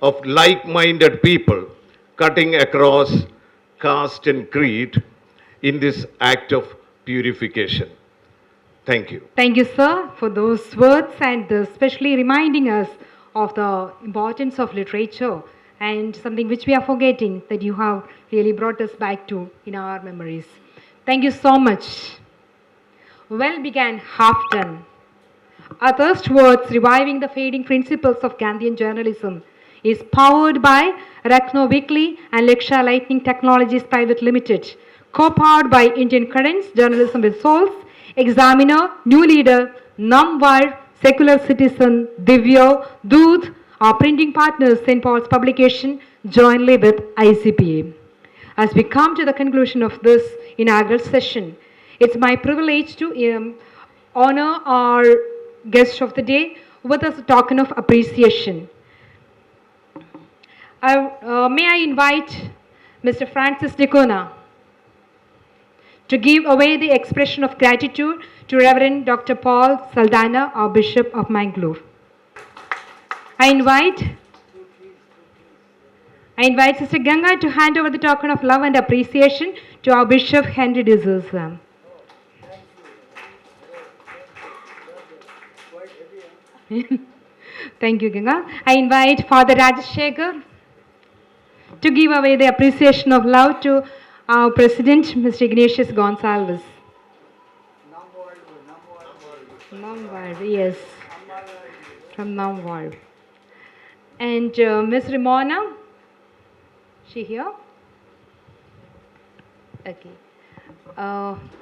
H: of like-minded people cutting across caste and creed in this act of purification. Thank you.
A: Thank you, sir, for those words and especially reminding us of the importance of literature and something which we are forgetting that you have really brought us back to in our memories. Thank you so much. Well began, half done. Our thirst towards reviving the fading principles of Gandhian journalism is powered by RAKNNO Weekly and Leksha Lightning Technologies Private Limited, co-powered by Indian Currents, Journalism with Souls, Examiner, New Leader, Namwar, Secular Citizen, Divya, Doodh, our printing partners, St. Paul's Publication, jointly with ICPA. As we come to the conclusion of this inaugural session, it's my privilege to honor our guest of the day with a token of appreciation. May I invite Mr. Francis Dicona to give away the expression of gratitude to Reverend Dr. Paul Saldana, our Bishop of Mangalore. I invite Sister Ganga to hand over the token of love and appreciation to our Bishop Henry D'Souza. Thank you, Ganga. I invite Father Rajashekar to give away the appreciation of love to our President, Mr. Ignatius Gonsalves. Namwar, yes, from Namwar. And Ms. Ramona, she here? Okay.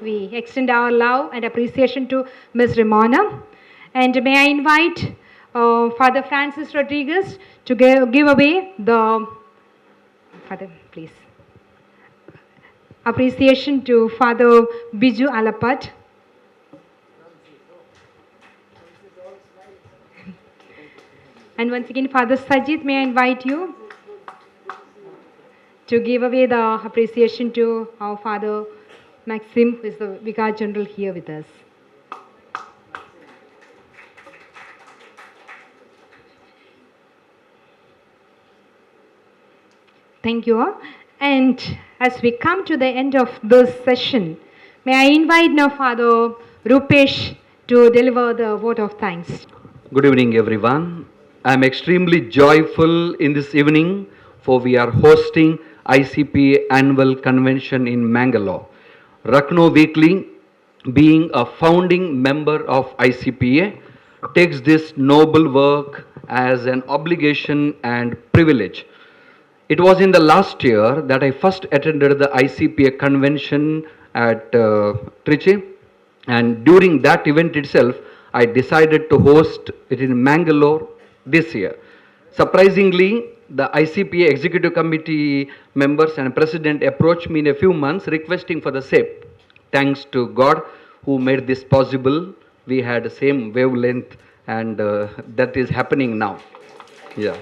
A: We extend our love and appreciation to Ms. Ramona. And may I invite Father Francis Rodriguez to give away the, Father, please. Appreciation to Father Biju Alapat. And once again, Father Sajid, may I invite you to give away the appreciation to our Father Maxim, who is the Vicar General here with us. Thank you all. And as we come to the end of this session, may I invite now Father Rupesh to deliver the vote of thanks.
I: Good evening, everyone. I am extremely joyful in this evening, for we are hosting ICPA annual convention in Mangalore. RAKNNO Weekly, being a founding member of ICPA, takes this noble work as an obligation and privilege. It was in the last year that I first attended the ICPA convention at Trichy, and during that event itself, I decided to host it in Mangalore this year. Surprisingly, the ICPA Executive Committee members and President approached me in a few months requesting for the same. Thanks to God who made this possible. We had the same wavelength, and that is happening now. Yeah.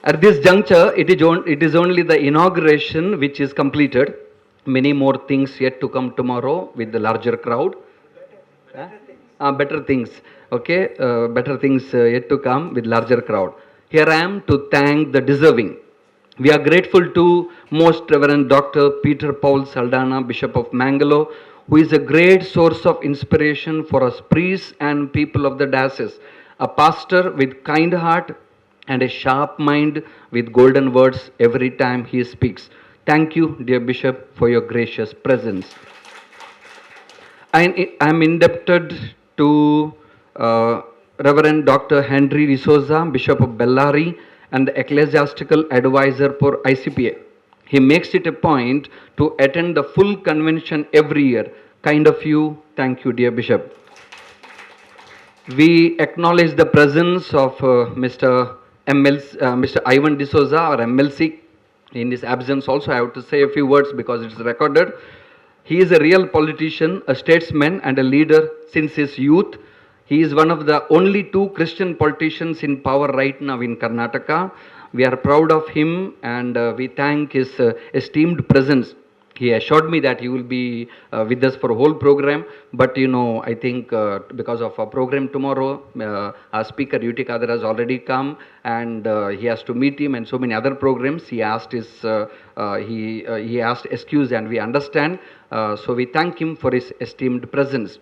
I: At this juncture, it is only the inauguration which is completed. Many more things yet to come tomorrow with the larger crowd. better things, okay, better things yet to come with larger crowd. Here I am to thank the deserving. We are grateful to Most Reverend Dr. Peter Paul Saldana, Bishop of Mangalore, who is a great source of inspiration for us priests and people of the diocese, a pastor with kind heart and a sharp mind with golden words every time he speaks. Thank you, dear Bishop, for your gracious presence. I am indebted to Reverend Dr. Henry D'Souza, Bishop of Bellary, and the ecclesiastical advisor for ICPA. He makes it a point to attend the full convention every year. Kind of you. Thank you, dear Bishop. We acknowledge the presence of Mr. Ivan D'Souza, our MLC. In his absence also, I have to say a few words because it's recorded. He is a real politician, a statesman and a leader since his youth. He is one of the only two Christian politicians in power right now in Karnataka. We are proud of him and we thank his esteemed presence. He assured me that he will be with us for a whole program, but you know, I think because of our program tomorrow, our speaker Yuti Kadar has already come and he has to meet him and so many other programs. He asked he asked excuse and we understand. So we thank him for his esteemed presence.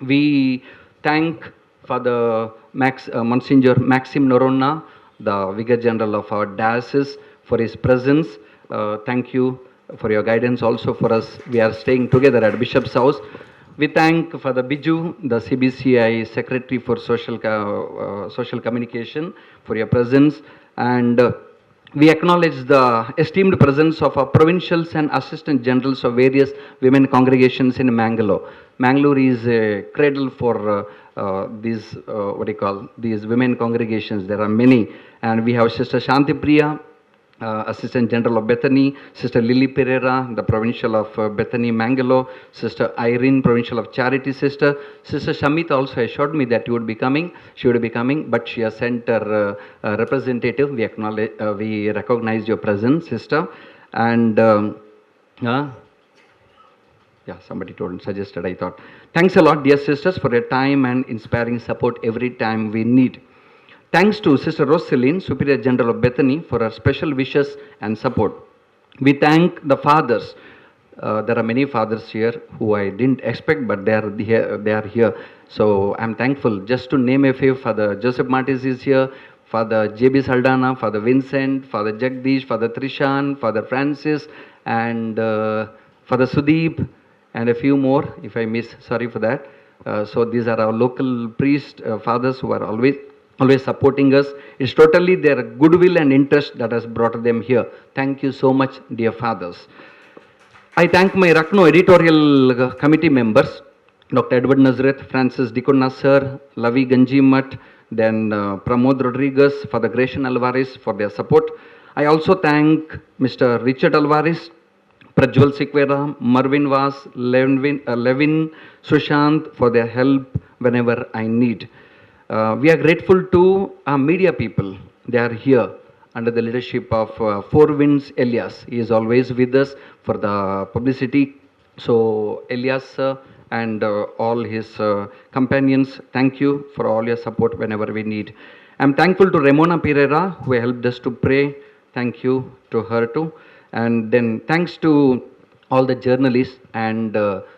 I: We thank Father Monsignor Maxim Noronna, the Vicar General of our diocese, for his presence. Thank you for your guidance also for us. We are staying together at Bishop's house. We thank Father Biju, the CBCI Secretary for Social Communication, for your presence. And we acknowledge the esteemed presence of our provincials and assistant generals of various women congregations in Mangalore. Mangalore is a cradle for these, these women congregations. There are many. And we have Sister Shanti Priya, Assistant General of Bethany, Sister Lily Pereira, the Provincial of Bethany, Mangalore, Sister Irene, Provincial of Charity Sister. Sister Shamita also assured me that you would be coming, she would be coming, but she has sent her representative. We acknowledge, we recognize your presence, Sister. And yeah, somebody suggested, I thought. Thanks a lot, dear sisters, for your time and inspiring support every time we need. Thanks to Sister Rosaline, Superior General of Bethany, for her special wishes and support. We thank the fathers. There are many fathers here who I didn't expect, but they are here. So I'm thankful. Just to name a few, Father Joseph Martis is here, Father J.B. Saldana, Father Vincent, Father Jagdish, Father Trishan, Father Francis, and Father Sudeep, and a few more. If I miss, sorry for that. So these are our local priest fathers who are always supporting us. It's totally their goodwill and interest that has brought them here. Thank you so much, dear fathers. I thank my RAKNNO editorial committee members, Dr. Edward Nazareth, Francis Dikonna Sir, Lavi Ganjimat, then Pramod Rodriguez, Father Gratian Alvarez for their support. I also thank Mr. Richard Alvarez, Prajwal Sikwera, Marvin Vas, Levin, Sushant for their help whenever I need. We are grateful to our media people. They are here under the leadership of Four Winds Elias. He is always with us for the publicity. So Elias and all his companions, thank you for all your support whenever we need. I'm thankful to Ramona Pereira who helped us to pray. Thank you to her too. And then thanks to all the journalists and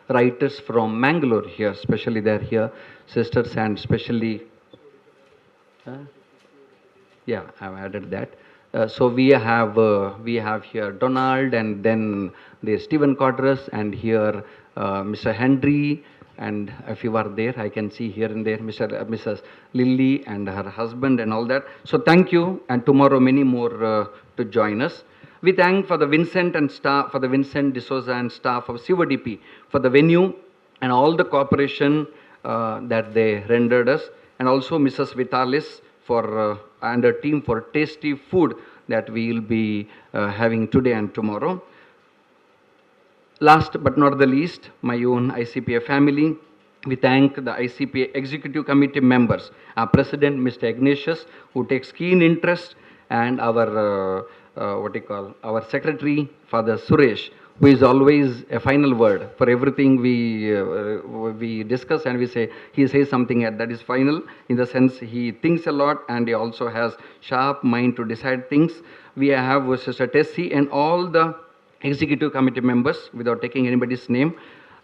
I: writers from Mangalore here, especially they're here, sisters, and especially yeah, I've added that. So we have here Donald, and then there's Stephen Codrus, and here Mr. Henry, and a few are there. I can see here and there Mrs. Lily and her husband and all that. So thank you, and tomorrow many more to join us. We thank for the Vincent and staff, for the Vincent D'Souza and staff of CODP for the venue and all the cooperation that they rendered us, and also Mrs. Vitalis for and her team for tasty food that we will be having today and tomorrow. Last but not the least, my own ICPA family. We thank the ICPA Executive Committee members, our President, Mr. Ignatius, who takes keen interest, and our our Secretary, Father Suresh, who is always a final word for everything we discuss, and we say, he says something that is final, in the sense he thinks a lot and he also has sharp mind to decide things. We have Sister Tessie and all the executive committee members, without taking anybody's name.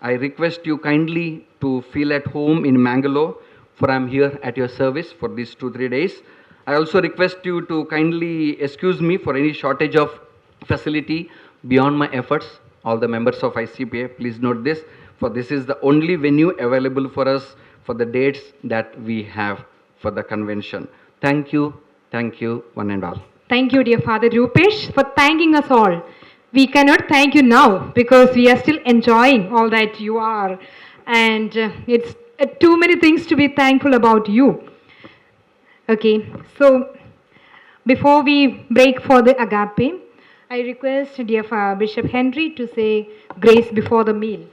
I: I request you kindly to feel at home in Mangalore, for I am here at your service for these 2-3 days. I also request you to kindly excuse me for any shortage of facility beyond my efforts. All the members of ICPA, please note this, for this is the only venue available for us for the dates that we have for the convention. Thank you, one and all.
A: Thank you, dear Father Rupesh, for thanking us all. We cannot thank you now because we are still enjoying all that you are. And it's too many things to be thankful about you. Okay, so before we break for the agape, I request dear Bishop Henry to say grace before the meal.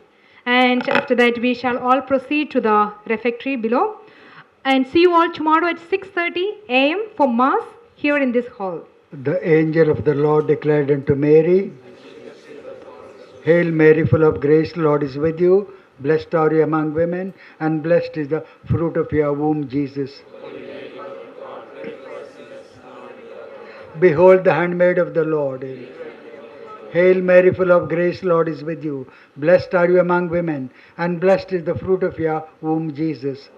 A: And after that, we shall all proceed to the refectory below. And see you all tomorrow at 6:30 a.m. for Mass here in this hall.
G: The angel of the Lord declared unto Mary, Hail Mary, full of grace, Lord is with you. Blessed are you among women, and blessed is the fruit of your womb, Jesus. Behold the handmaid of the Lord. Hail Mary, full of grace, Lord is with you. Blessed are you among women, and blessed is the fruit of your womb, Jesus.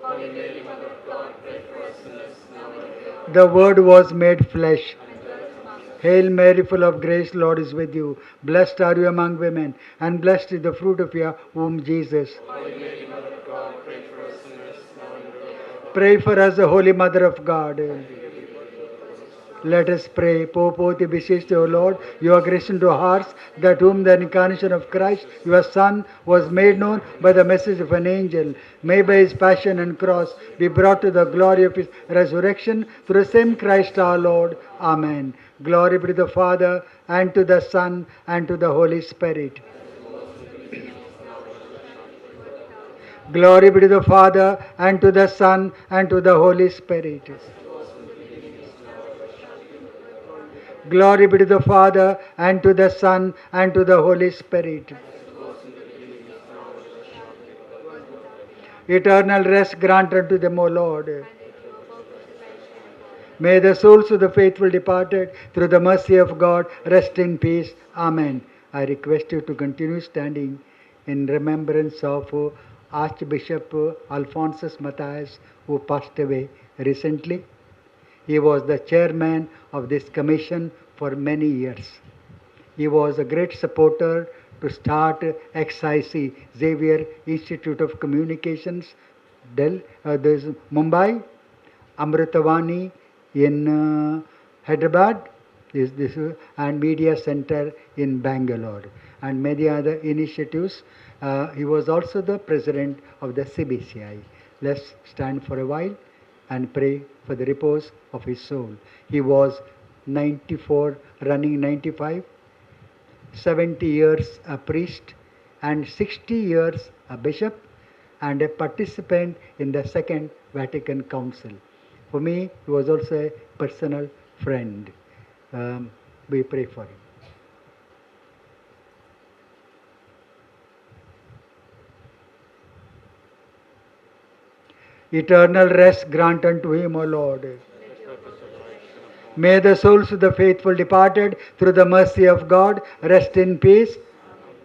G: The Word was made flesh. Hail Mary, full of grace, Lord is with you. Blessed are you among women, and blessed is the fruit of your womb, Jesus. Pray for us, the Holy Mother of God. Let us pray. Pope Oti beseech thee, O Lord, your grace into our hearts, that whom the incarnation of Christ, your Son, was made known by the message of an angel, may by his passion and cross be brought to the glory of his resurrection, through the same Christ our Lord. Amen. Glory be to the Father, and to the Son, and to the Holy Spirit. Glory be to the Father, and to the Son, and to the Holy Spirit. Glory be to the Father, and to the Son, and to the Holy Spirit. Eternal rest grant unto them, O Lord. May the souls of the faithful departed, through the mercy of God, rest in peace. Amen. I request you to continue standing in remembrance of Archbishop Alphonsus Matthias, who passed away recently. He was the chairman of this commission for many years. He was a great supporter to start XIC, Xavier Institute of Communications, Mumbai, Amritavani in Hyderabad, and Media Center in Bangalore, and many other initiatives. He was also the president of the CBCI. Let's stand for a while and pray for the repose of his soul. He was 94, running 95, 70 years a priest, and 60 years a bishop, and a participant in the Second Vatican Council. For me, he was also a personal friend. We pray for him. Eternal rest grant unto him, O Lord. May the souls of the faithful departed, through the mercy of God, rest in peace.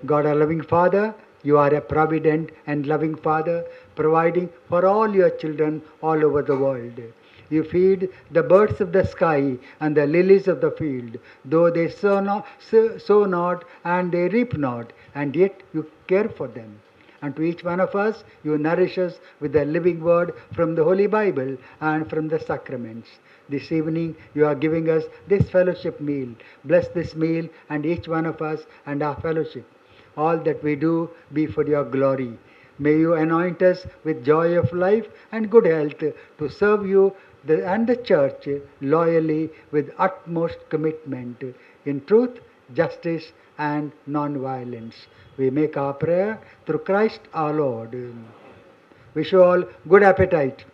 G: God, our loving Father, you are a provident and loving Father, providing for all your children all over the world. You feed the birds of the sky and the lilies of the field, though they sow not and they reap not, and yet you care for them. And to each one of us, you nourish us with the living word from the Holy Bible and from the sacraments. This evening, you are giving us this fellowship meal. Bless this meal and each one of us and our fellowship. All that we do be for your glory. May you anoint us with joy of life and good health to serve you and the church loyally with utmost commitment in truth, justice, and non-violence. We make our prayer through Christ our Lord. Wish you all good appetite.